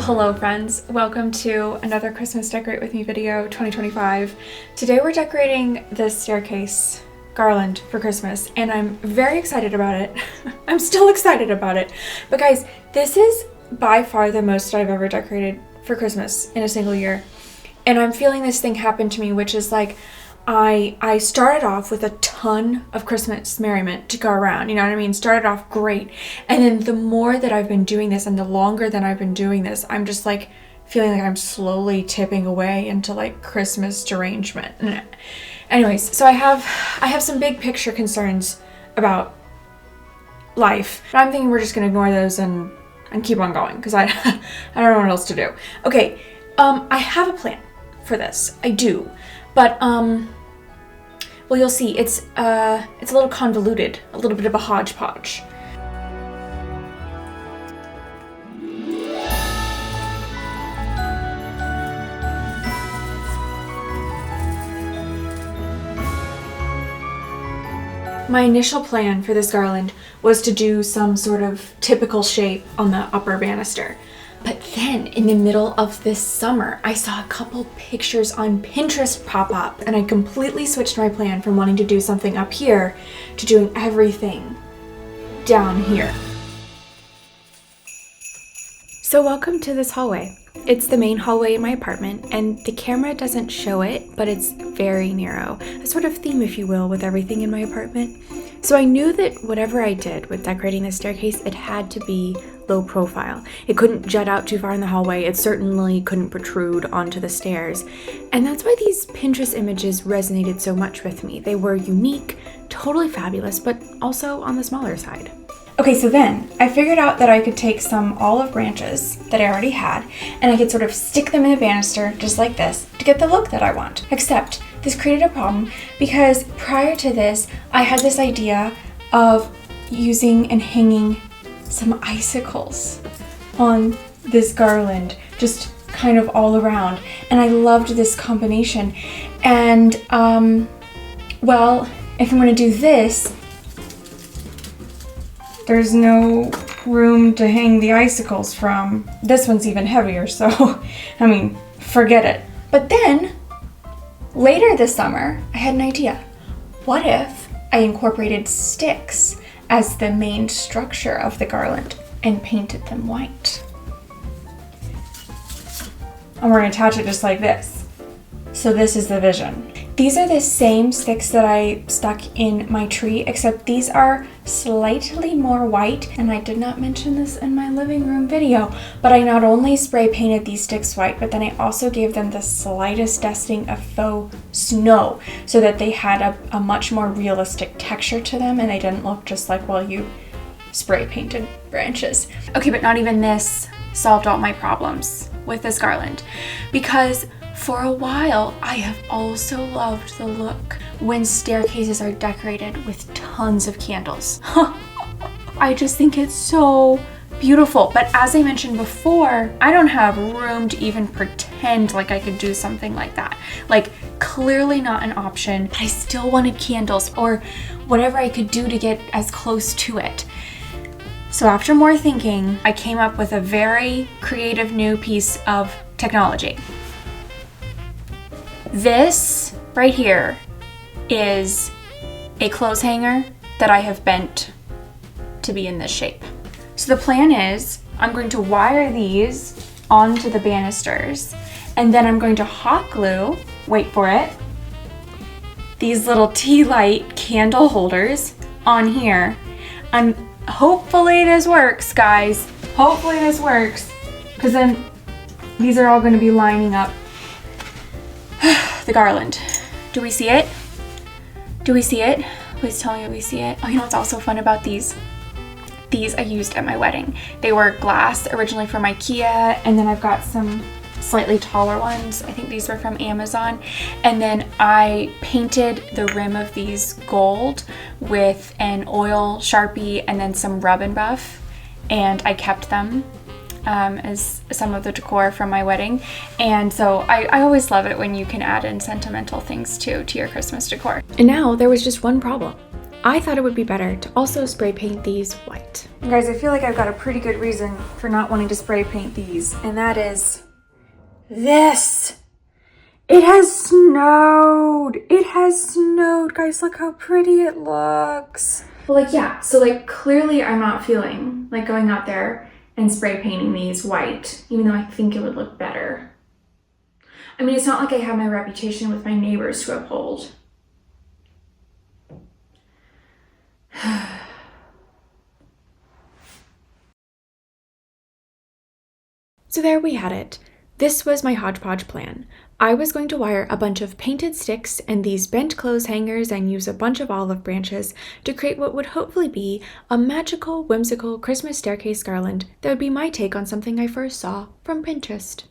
Well, hello friends. Welcome to another Christmas Decorate With Me video 2025. Today we're decorating this staircase garland for Christmas and I'm very excited about it. I'm still excited about it. But guys, this is by far the most I've ever decorated for Christmas in a single year. And I'm feeling this thing happen to me, which is like I started off with a ton of Christmas merriment to go around, you know what I mean? Started off great. And then the more that I've been doing this and the longer that I've been doing this, I'm just like feeling like I'm slowly tipping away into like Christmas derangement. Anyways, so I have some big picture concerns about life. But I'm thinking we're just gonna ignore those and keep on going because I don't know what else to do. Okay, I have a plan for this. I do. But, well, you'll see, it's a little convoluted, a little bit of a hodgepodge. My initial plan for this garland was to do some sort of typical shape on the upper banister. But then in the middle of this summer, I saw a couple pictures on Pinterest pop up and I completely switched my plan from wanting to do something up here to doing everything down here. So welcome to this hallway. It's the main hallway in my apartment and the camera doesn't show it, but it's very narrow. A sort of theme, if you will, with everything in my apartment. So I knew that whatever I did with decorating the staircase, it had to be low profile. It couldn't jut out too far in the hallway. It certainly couldn't protrude onto the stairs. And that's why these Pinterest images resonated so much with me. They were unique, totally fabulous, but also on the smaller side. Okay, so then I figured out that I could take some olive branches that I already had and I could sort of stick them in a banister just like this to get the look that I want. Except this created a problem because prior to this, I had this idea of using and hanging some icicles on this garland, just kind of all around. And I loved this combination. And, well, if I'm gonna do this, there's no room to hang the icicles from. This one's even heavier, so, I mean, forget it. But then, later this summer, I had an idea. What if I incorporated sticks as the main structure of the garland and painted them white? And we're gonna attach it just like this. So this is the vision. These are the same sticks that I stuck in my tree, except these are slightly more white. And I did not mention this in my living room video, but I not only spray painted these sticks white, but then I also gave them the slightest dusting of faux snow so that they had a much more realistic texture to them and they didn't look just like, well, you spray painted branches. Okay, but not even this solved all my problems with this garland because for a while, I have also loved the look when staircases are decorated with tons of candles. I just think it's so beautiful. But as I mentioned before, I don't have room to even pretend like I could do something like that. Like, clearly not an option. I still wanted candles or whatever I could do to get as close to it. So after more thinking, I came up with a very creative new piece of technology. This right here is a clothes hanger that I have bent to be in this shape. So the plan is I'm going to wire these onto the banisters and then I'm going to hot glue, wait for it, these little tea light candle holders on here. And hopefully this works, guys. Hopefully this works because then these are all going to be lining up the garland. Do we see it? Do we see it? Please tell me we see it. Oh, you know what's also fun about these? These I used at my wedding. They were glass originally from IKEA, and then I've got some slightly taller ones. I think these were from Amazon. And then I painted the rim of these gold with an oil Sharpie and then some rub and buff, and I kept them as some of the decor from my wedding. And so I always love it when you can add in sentimental things too to your Christmas decor. And now there was just one problem. I thought it would be better to also spray paint these white. And guys, I feel like I've got a pretty good reason for not wanting to spray paint these, and that is this. It has snowed. It has snowed. Guys, look how pretty it looks. Well, like, yeah, so like clearly I'm not feeling like going out there and spray painting these white, even though I think it would look better. I mean, it's not like I have my reputation with my neighbors to uphold. So there we had it. This was my hodgepodge plan. I was going to wire a bunch of painted sticks and these bent clothes hangers and use a bunch of olive branches to create what would hopefully be a magical, whimsical Christmas staircase garland that would be my take on something I first saw from Pinterest.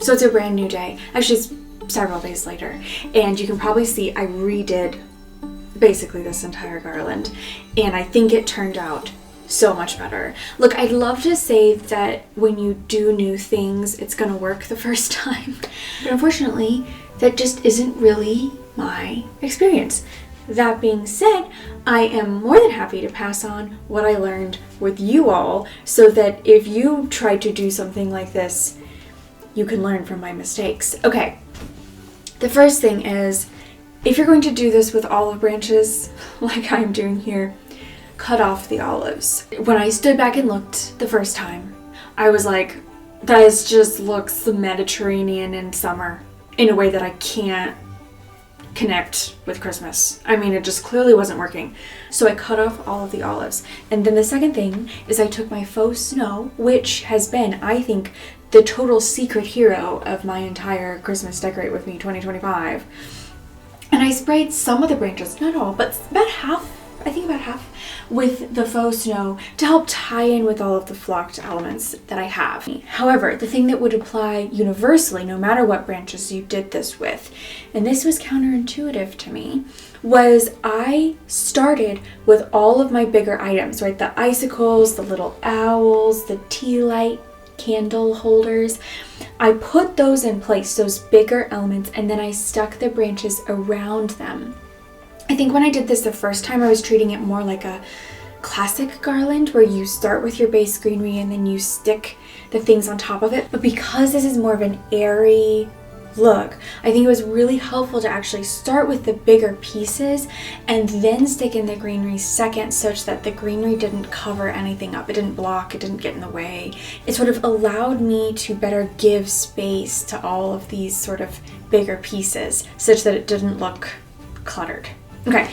So it's a brand new day. Actually, it's several days later. And you can probably see I redid basically this entire garland. And I think it turned out so much better. Look, I'd love to say that when you do new things, it's gonna work the first time. But unfortunately, that just isn't really my experience. That being said, I am more than happy to pass on what I learned with you all so that if you try to do something like this, you can learn from my mistakes. Okay, the first thing is, if you're going to do this with olive branches, like I'm doing here, cut off the olives. When I stood back and looked the first time, I was like, that just looks Mediterranean in summer in a way that I can't connect with Christmas. I mean, it just clearly wasn't working. So I cut off all of the olives. And then the second thing is I took my faux snow, which has been, I think, the total secret hero of my entire Christmas Decorate With Me 2025. And I sprayed some of the branches, not all, but about half, I think about half, with the faux snow to help tie in with all of the flocked elements that I have. However, the thing that would apply universally, no matter what branches you did this with, and this was counterintuitive to me, was I started with all of my bigger items, right? The icicles, the little owls, the tea light candle holders. I put those in place, those bigger elements, and then I stuck the branches around them. I think when I did this the first time, I was treating it more like a classic garland where you start with your base greenery and then you stick the things on top of it. But because this is more of an airy look, I think it was really helpful to actually start with the bigger pieces and then stick in the greenery second, such that the greenery didn't cover anything up. It didn't block, it didn't get in the way. It sort of allowed me to better give space to all of these sort of bigger pieces such that it didn't look cluttered. Okay,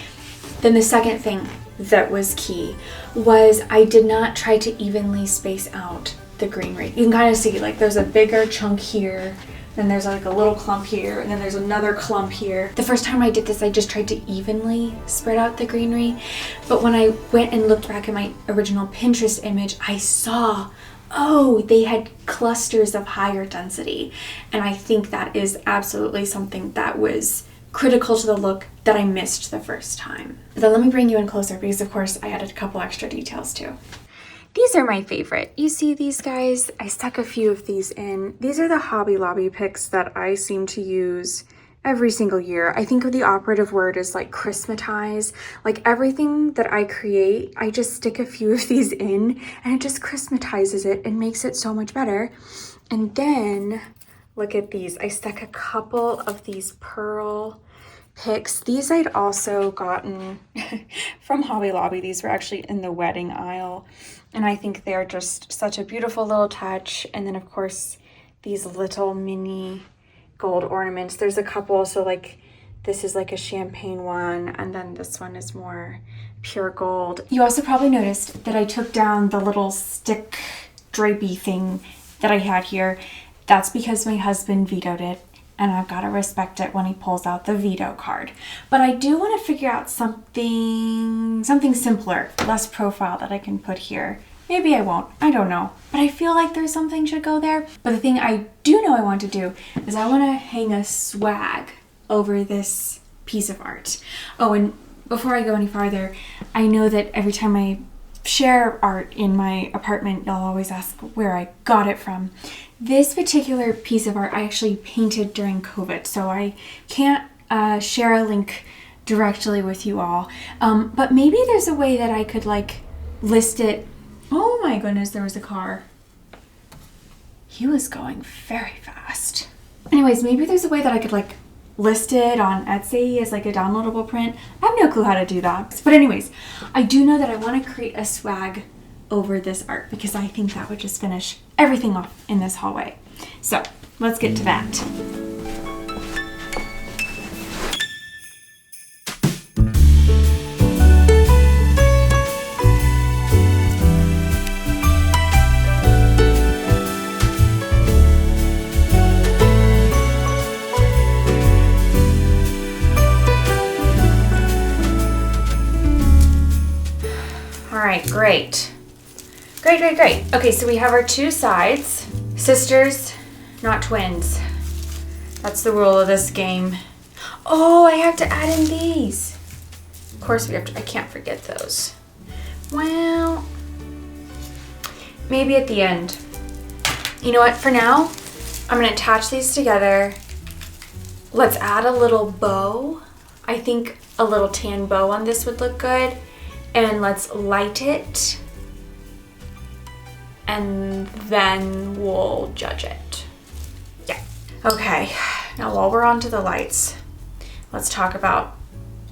then the second thing that was key was I did not try to evenly space out the greenery. You can kind of see like there's a bigger chunk here, then there's like a little clump here, and then there's another clump here. The first time I did this, I just tried to evenly spread out the greenery. But when I went and looked back at my original Pinterest image, I saw, oh, they had clusters of higher density. And I think that is absolutely something that was critical to the look that I missed the first time. But then let me bring you in closer because of course I added a couple extra details too. These are my favorite. You see these guys? I stuck a few of these in. These are the Hobby Lobby picks that I seem to use every single year. I think the operative word is like Christmatize. Like everything that I create, I just stick a few of these in and it just Christmatizes it and makes it so much better. And then look at these. I stuck a couple of these pearl picks. These I'd also gotten from Hobby Lobby. These were actually in the wedding aisle. And I think they're just such a beautiful little touch. And then of course, these little mini gold ornaments. There's a couple, so like this is like a champagne one, and then this one is more pure gold. You also probably noticed that I took down the little stick drapey thing that I had here. That's because my husband vetoed it, and I've got to respect it when he pulls out the veto card. But I do want to figure out something simpler, less profile that I can put here. Maybe I won't, I don't know. But I feel like there's something should go there. But the thing I do know I want to do is I want to hang a swag over this piece of art. Oh, and before I go any farther, I know that every time I share art in my apartment, you'll always ask where I got it from. This particular piece of art I actually painted during COVID, so I can't share a link directly with you all. But maybe there's a way that I could like list it. Oh my goodness, there was a car. He was going very fast. Anyways, maybe there's a way that I could like list it on Etsy as like a downloadable print. I have no clue how to do that. But anyways, I do know that I want to create a swag over this art because I think that would just finish everything off in this hallway. So let's get to that. All right, great. Great. Okay, so we have our two sides. Sisters, not twins. That's the rule of this game. Oh, I have to add in these. Of course we have to, I can't forget those. Well, maybe at the end. You know what, for now, I'm gonna attach these together. Let's add a little bow. I think a little tan bow on this would look good. And let's light it. And then we'll judge it. Yeah. Okay, now while we're on to the lights, let's talk about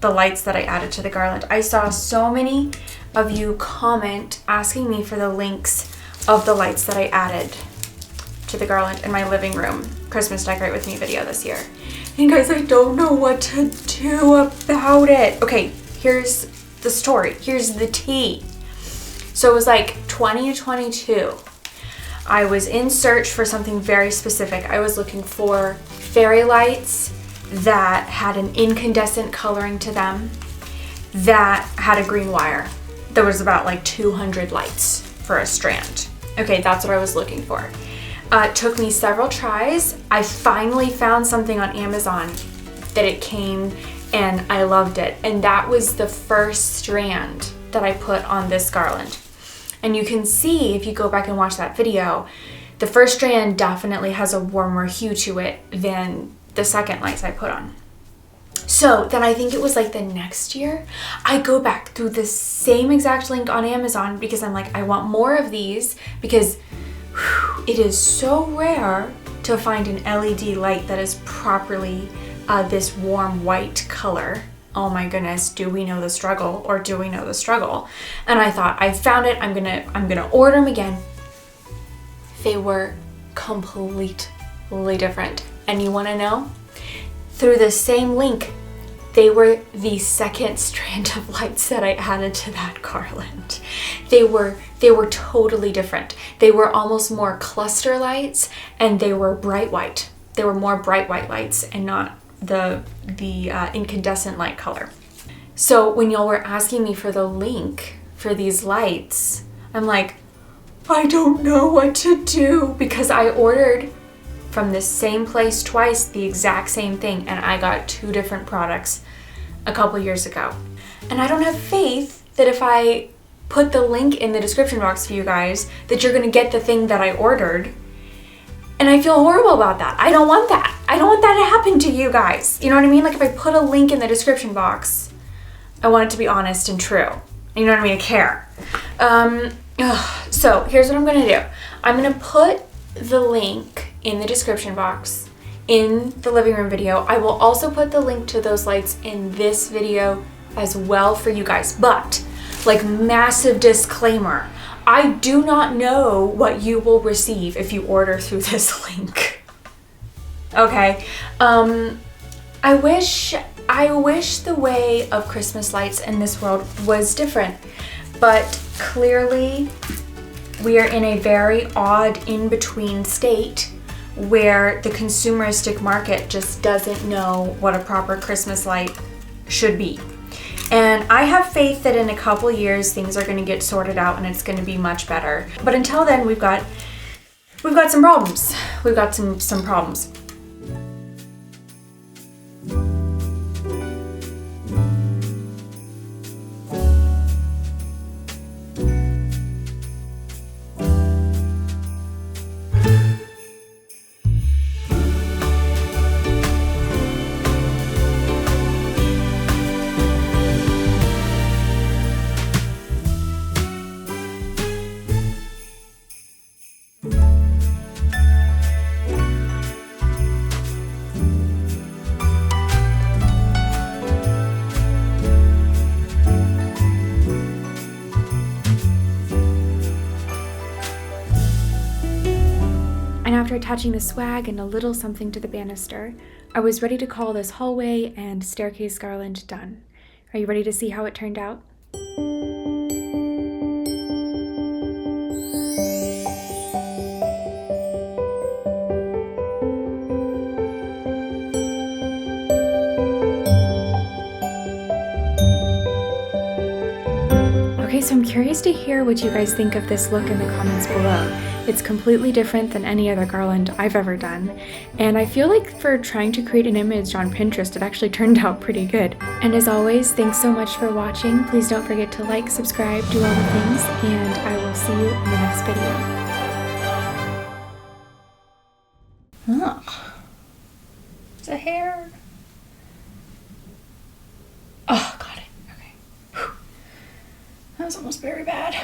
the lights that I added to the garland. I saw so many of you comment asking me for the links of the lights that I added to the garland in my living room Christmas Decorate With Me video this year. And guys, I don't know what to do about it. Okay, here's the story. Here's the tea. So it was like 2022. I was in search for something very specific. I was looking for fairy lights that had an incandescent coloring to them, that had a green wire. There was about like 200 lights for a strand. Okay, that's what I was looking for. It took me several tries. I finally found something on Amazon that it came and I loved it. And that was the first strand that I put on this garland. And you can see, if you go back and watch that video, the first strand definitely has a warmer hue to it than the second lights I put on. So then I think it was like the next year, I go back through the same exact link on Amazon because I'm like, I want more of these because it is so rare to find an LED light that is properly this warm white color. Oh my goodness, do we know the struggle, or do we know the struggle? And I thought, I found it, I'm gonna order them again. They were completely different. And you wanna know? Through the same link, they were the second strand of lights that I added to that garland. They were totally different. They were almost more cluster lights, and they were bright white. They were more bright white lights and not the incandescent light color. So when y'all were asking me for the link for these lights, I'm like, I don't know what to do, because I ordered from the same place twice, the exact same thing, and I got 2 different products a couple years ago. And I don't have faith that if I put the link in the description box for you guys, that you're gonna get the thing that I ordered. And I feel horrible about that. I don't want that. I don't want that to happen to you guys. You know what I mean? Like, if I put a link in the description box, I want it to be honest and true. You know what I mean? I care. So here's what I'm gonna do. I'm gonna put the link in the description box in the living room video. I will also put the link to those lights in this video as well for you guys. But, like, massive disclaimer, I do not know what you will receive if you order through this link. Okay, I wish the way of Christmas lights in this world was different, but clearly we are in a very odd in-between state where the consumeristic market just doesn't know what a proper Christmas light should be. And I have faith that in a couple years things are going to get sorted out and it's going to be much better. But until then, we've got some problems. We've got some problems. And after attaching the swag and a little something to the banister, I was ready to call this hallway and staircase garland done. Are you ready to see how it turned out? Okay, so I'm curious to hear what you guys think of this look in the comments below. It's completely different than any other garland I've ever done, and I feel like for trying to create an image on Pinterest, it actually turned out pretty good. And as always, thanks so much for watching. Please don't forget to like, subscribe, do all the things, and I will see you in the next video. Oh, it's a hair. Oh, got it. Okay. Whew. That was almost very bad.